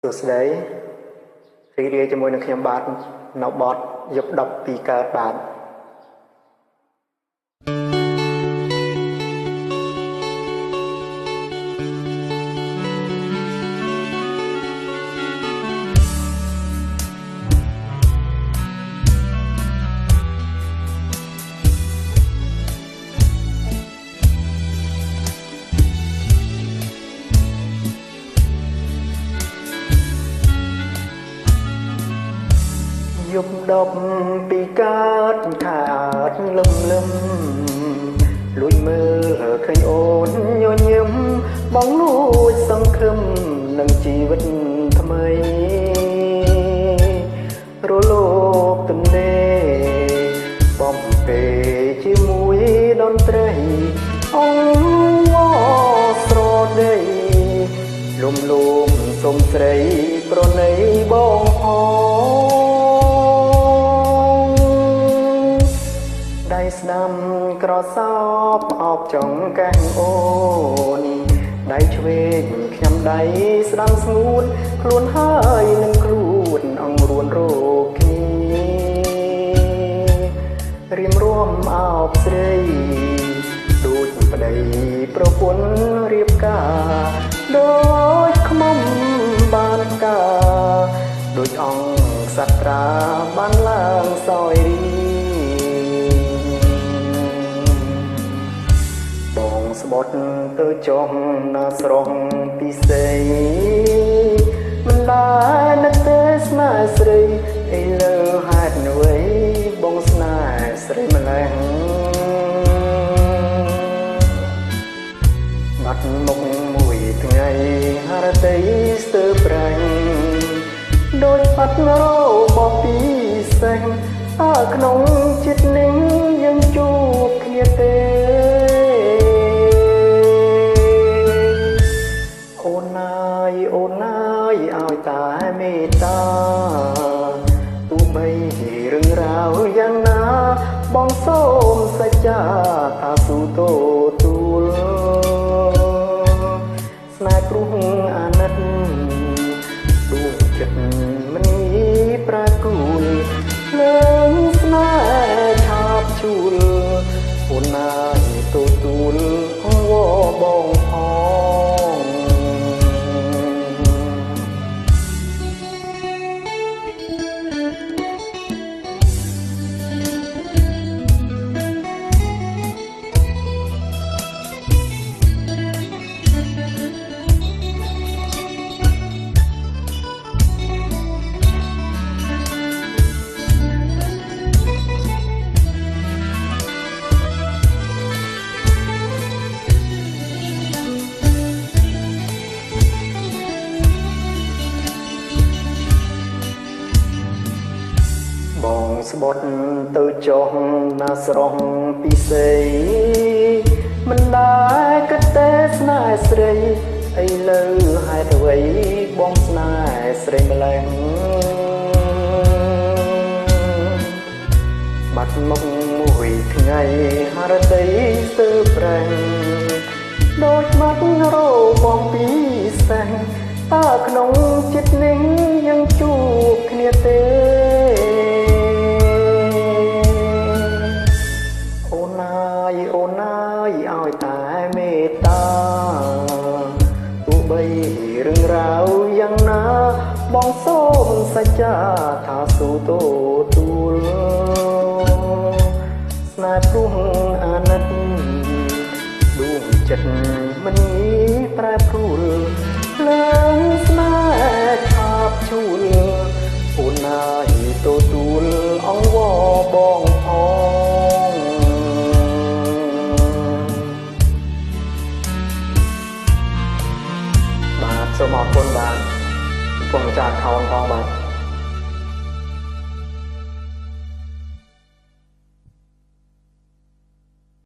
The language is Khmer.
សួស្តីរីករាយជាមួយនឹងខ្ញុំបាទនៅបទយប់10ពីកើតបាទយប់10ពីកើតខាតលំលួចមើលឃើញអូនញញឹមបងលួចសង្ឃឹមនឹងជីវិតថ្មីរលោកទន្លេបំពេជាមួយតន្ត្រីអងស្រដីលំសុំស្រីប្រណីបងស្ដាំក្រសោបអោបចង្កាំងអូនដៃឆ្វេងខ្ញុំដៃស្ដាំស្ងួនខ្លួនហើយនឹងខ្លួនអង្រួនរោគគ្នារៀមរួមអោបស្រីដូចប្តីប្រពន្ធរៀបការដូចខ្មុំបានការដូចអង្គសត្រាបានឡើងសោយរីស្បត់ទៅចុះណាស្រស់ពិសេសមិនដែរនឹកទេស្នេហ៍ស្រីឥឡូវហេតុអ្វីបងស្នេហ៍ស្រីម្ល៉េះបាត់មុខមួយថ្ងៃហរតីស្ទើរប្រាំងដូចបាត់រោបពីសេះអើក្នុងចិត្តនេះយើងជួបគ្នាទេអូនឲ្យតែមេត្តាទោះបីរឿងរ៉ាវយ៉ាងណាបងសូមសច្ចាថាស៊ូតទូលស្នេហ៍ព្រោះអាណិតដួងចិត្តមិនមានប្រគូលលើងស្នេហ៍ឆាបជួលអូនឲ្យទូលអងវបងបងស្បត់ទៅចុះណាស្រស់ពិសេសមិនដែរគិតទេស្នេហ៍ស្រីឥឡូវហេតុអ្វីបងស្នេហ៍ស្រីម្ល៉េះបាត់មុខមួយថ្ងៃហរតីស្ទើរប្រាំងដូចបាត់រោបងពីសេះតើក្នុងចិត្តនេះยังជួបគ្នាទេអូនឲ្យតែមេត្តាទោះបីរឿងរ៉ាវយ៉ាងណាបងសូមសច្ចាថាស៊ូទូលស្នេហ៍ព្រោះអាណិតដួងចិត្តមិនមានប្រែប្រួលលើងស្នេហ៍ឆាបជួលអូនឲ្យទូលអង្វរបងផងបាទសូមអរគុណបាទពុកម្ចាស់ខោនផងបាទ